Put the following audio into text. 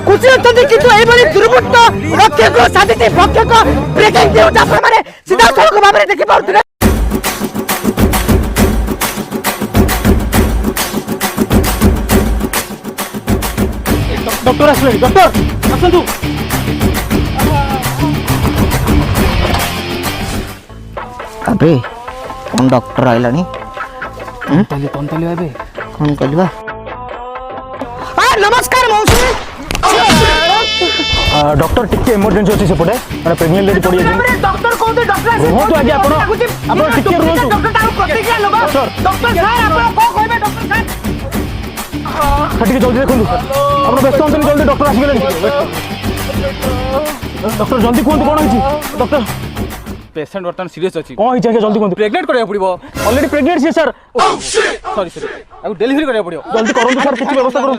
खुशी अछंती किंतु एई बली दुर्बृत्त रक्षक साधित भक्षक ब्रेकिंग न्यूज आपण माने सीधा सड़क भाबरे देखि पाउथिले। डॉक्टर आसले डॉक्टर आसंतु अबे कौन डॉक्टर आइलानी ताली अबे कौन कहलबा नमस्कार मौसी डॉक्टर टिके इमरजेंसी अछि सेपटे माने प्रेग्नेंट लेडी पड़ी अछि डॉक्टर कोते डॉक्टर हो तो आगे आपण टिके रहू डॉक्टर ताऊ प्रतिक्रिया लो डॉक्टर सर आपण को कहबे डॉक्टर सर ठीक जल्दी देखु आपण व्यस्त होतन जल्दी डॉक्टर आसी गेले डॉक्टर जल्दी कोन कोन होइछि डॉक्टर पेशेंट वर्तमान सीरियस अछि कोन होइछि जल्दी कोन प्रेग्नेंट करिया पड़िबो ऑलरेडी प्रेग्नेंट छी सर सॉरी सॉरी अब डिलीवरी करिया पड़ियो जल्दी करंतु सर किछि व्यवस्था करू